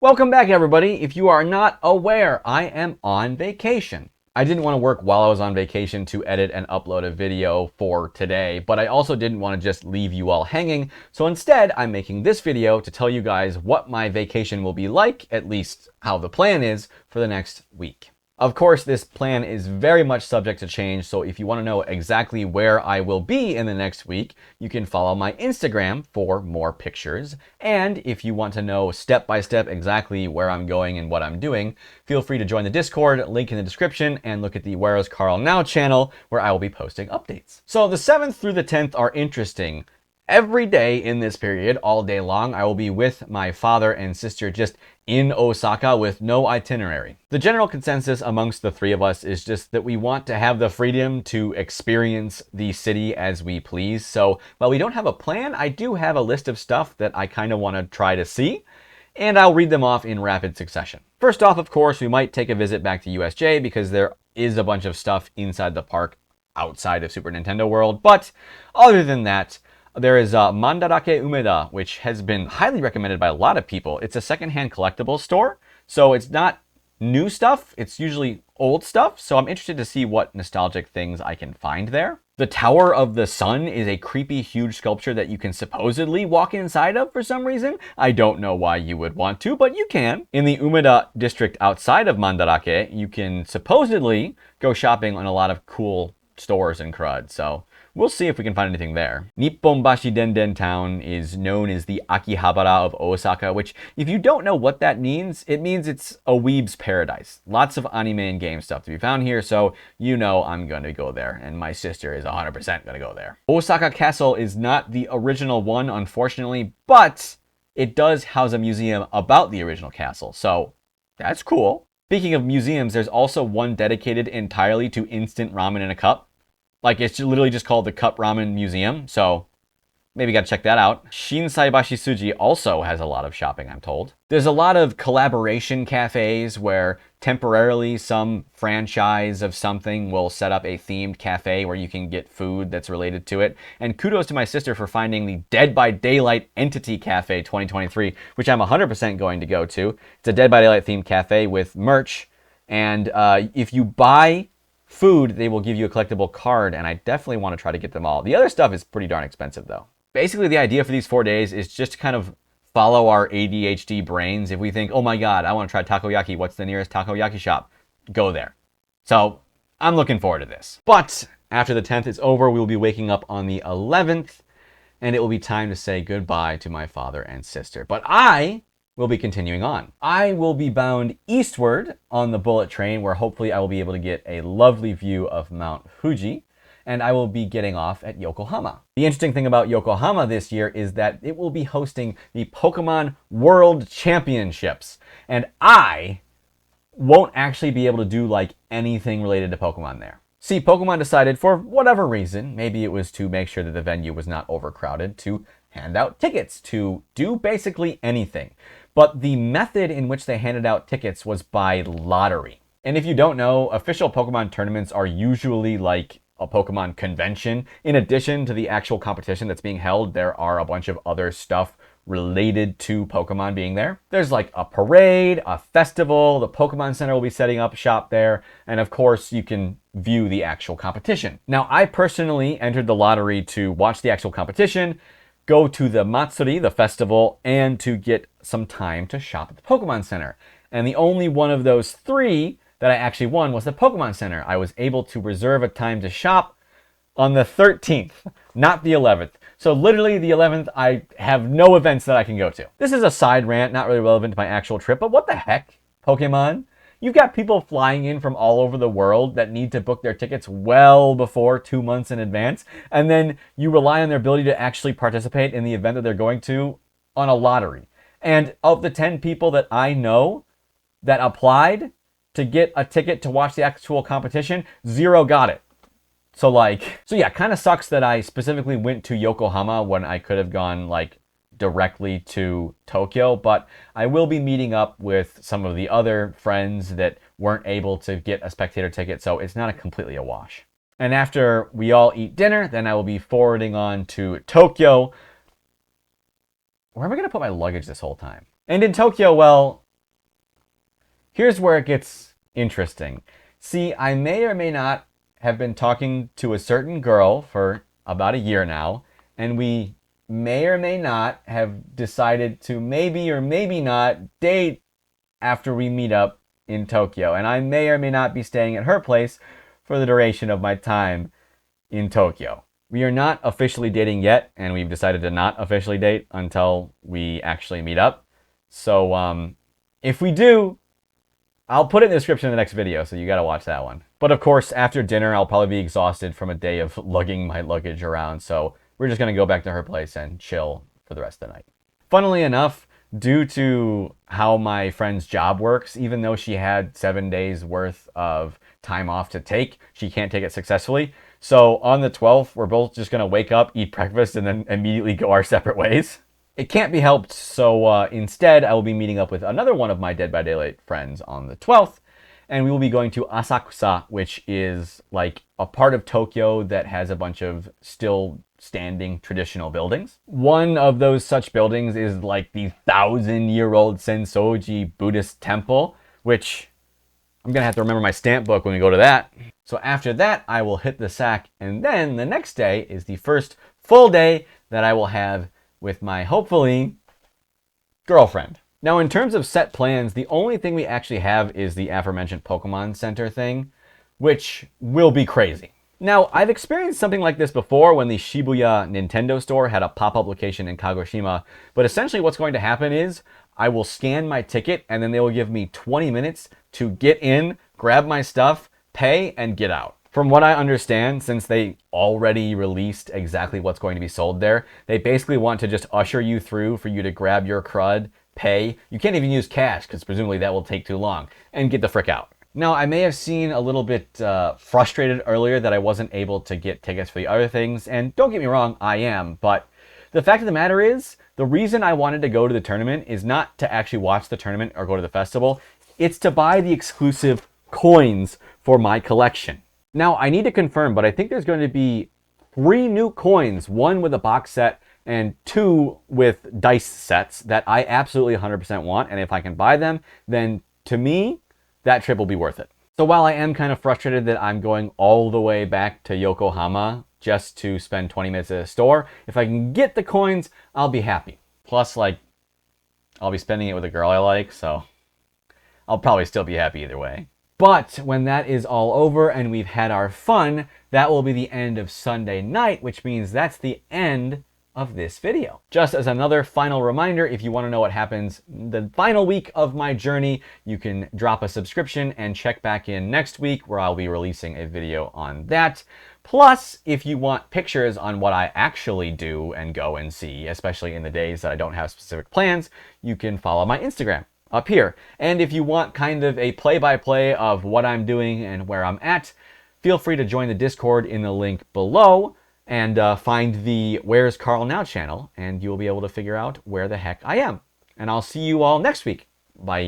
Welcome back, everybody. If you are not aware, I am on vacation. I didn't want to work while I was on vacation to edit and upload a video for today, but I also didn't want to just leave you all hanging. So instead, I'm making this video to tell you guys what my vacation will be like, at least how the plan is for the next week. Of course, this plan is very much subject to change, so if you want to know exactly where I will be in the next week, you can follow my Instagram for more pictures. And if you want to know step by step exactly where I'm going and what I'm doing, feel free to join the Discord, link in the description, and look at the Where is Carl Now channel, where I will be posting updates. So the 7th through the 10th are interesting. Every day in this period, all day long, I will be with my father and sister just in Osaka with no itinerary. The general consensus amongst the three of us is just that we want to have the freedom to experience the city as we please. So while we don't have a plan, I do have a list of stuff that I kind of want to try to see, and I'll read them off in rapid succession. First off, of course, we might take a visit back to USJ because there is a bunch of stuff inside the park outside of Super Nintendo World. But other than that, there is Mandarake Umeda, which has been highly recommended by a lot of people. It's a secondhand collectibles store, so it's not new stuff. It's usually old stuff, so I'm interested to see what nostalgic things I can find there. The Tower of the Sun is a creepy, huge sculpture that you can supposedly walk inside of for some reason. I don't know why you would want to, but you can. In the Umeda district outside of Mandarake, you can supposedly go shopping on a lot of cool stores and crud, so we'll see if we can find anything there. Nipponbashi Denden Town is known as the Akihabara of Osaka, which, if you don't know what that means, it means it's a weeb's paradise. Lots of anime and game stuff to be found here, so you know I'm going to go there, and my sister is 100% going to go there. Osaka Castle is not the original one, unfortunately, but it does house a museum about the original castle, so that's cool. Speaking of museums, there's also one dedicated entirely to instant ramen in a cup. Like, it's literally just called the Cup Ramen Museum, so maybe got to check that out. Shinsaibashi Suji also has a lot of shopping, I'm told. There's a lot of collaboration cafes where temporarily some franchise of something will set up a themed cafe where you can get food that's related to it. And kudos to my sister for finding the Dead by Daylight Entity Cafe 2023, which I'm 100% going to go to. It's a Dead by Daylight themed cafe with merch, and if you buy food, they will give you a collectible card, and I definitely want to try to get them all. The other stuff is pretty darn expensive, though. Basically, the idea for these 4 days is just to kind of follow our ADHD brains. If we think, oh my god, I want to try takoyaki, what's the nearest takoyaki shop? Go there. So, I'm looking forward to this. But after the 10th is over, we will be waking up on the 11th, and it will be time to say goodbye to my father and sister. But I will be continuing on. I will be bound eastward on the bullet train, where hopefully I will be able to get a lovely view of Mount Fuji, and I will be getting off at Yokohama. The interesting thing about Yokohama this year is that it will be hosting the Pokemon World Championships, and I won't actually be able to do like anything related to Pokemon there. See, Pokemon decided, for whatever reason, maybe it was to make sure that the venue was not overcrowded, to hand out tickets, to do basically anything. But the method in which they handed out tickets was by lottery. And if you don't know, official Pokemon tournaments are usually like a Pokemon convention. In addition to the actual competition that's being held, there are a bunch of other stuff related to Pokemon being there. There's like a parade, a festival, the Pokemon Center will be setting up shop there, and of course you can view the actual competition. Now, I personally entered the lottery to watch the actual competition, go to the Matsuri, the festival, and to get some time to shop at the Pokemon Center. And the only one of those three that I actually won was the Pokemon Center. I was able to reserve a time to shop on the 13th, not the 11th. So literally the 11th, I have no events that I can go to. This is a side rant, not really relevant to my actual trip, but what the heck, Pokemon? You've got people flying in from all over the world that need to book their tickets well before 2 months in advance, and then you rely on their ability to actually participate in the event that they're going to on a lottery. And of the 10 people that I know that applied to get a ticket to watch the actual competition, 0 got it. So yeah, kind of sucks that I specifically went to Yokohama when I could have gone like directly to Tokyo, but I will be meeting up with some of the other friends that weren't able to get a spectator ticket, so it's not completely a wash. And after we all eat dinner, then I will be forwarding on to Tokyo. Where am I going to put my luggage this whole time? And in Tokyo, well, Here's where it gets interesting. See, I may or may not have been talking to a certain girl for about a year now, and we may or may not have decided to maybe or maybe not date after we meet up in Tokyo. And I may or may not be staying at her place for the duration of my time in Tokyo. We are not officially dating yet, and we've decided to not officially date until we actually meet up. So if we do, I'll put it in the description of the next video, so you gotta watch that one. But of course, after dinner, I'll probably be exhausted from a day of lugging my luggage around, so we're just gonna go back to her place and chill for the rest of the night. Funnily enough, due to how my friend's job works, even though she had 7 days worth of time off to take, she can't take it successfully. So on the 12th, we're both just gonna wake up, eat breakfast, and then immediately go our separate ways. It can't be helped, so instead I will be meeting up with another one of my Dead by Daylight friends on the 12th, and we will be going to Asakusa, which is like a part of Tokyo that has a bunch of still standing traditional buildings. One of those such buildings is like the 1,000-year-old Sensoji Buddhist temple, which I'm gonna have to remember my stamp book when we go to that. So after that, I will hit the sack, and then the next day is the first full day that I will have with my, hopefully, girlfriend. Now, in terms of set plans, the only thing we actually have is the aforementioned Pokemon Center thing, which will be crazy. Now, I've experienced something like this before when the Shibuya Nintendo store had a pop-up location in Kagoshima, but essentially what's going to happen is I will scan my ticket and then they will give me 20 minutes to get in, grab my stuff, pay, and get out. From what I understand, since they already released exactly what's going to be sold there, they basically want to just usher you through for you to grab your crud, pay. You can't even use cash because presumably that will take too long, and get the frick out. Now, I may have seen a little bit frustrated earlier that I wasn't able to get tickets for the other things, and don't get me wrong, I am, but the fact of the matter is, the reason I wanted to go to the tournament is not to actually watch the tournament or go to the festival, it's to buy the exclusive coins for my collection. Now, I need to confirm, but I think there's going to be 3 new coins, 1 with a box set and 2 with dice sets that I absolutely 100% want. And if I can buy them, then to me, that trip will be worth it. So while I am kind of frustrated that I'm going all the way back to Yokohama just to spend 20 minutes at a store, if I can get the coins, I'll be happy. Plus, like, I'll be spending it with a girl I like, so I'll probably still be happy either way. But when that is all over and we've had our fun, that will be the end of Sunday night, which means that's the end of this video. Just as another final reminder, if you want to know what happens the final week of my journey, you can drop a subscription and check back in next week where I'll be releasing a video on that. Plus, if you want pictures on what I actually do and go and see, especially in the days that I don't have specific plans, you can follow my Instagram up here. And if you want kind of a play-by-play of what I'm doing and where I'm at, feel free to join the Discord in the link below and find the Where's Carl Now channel, and you'll be able to figure out where the heck I am. And I'll see you all next week. Bye.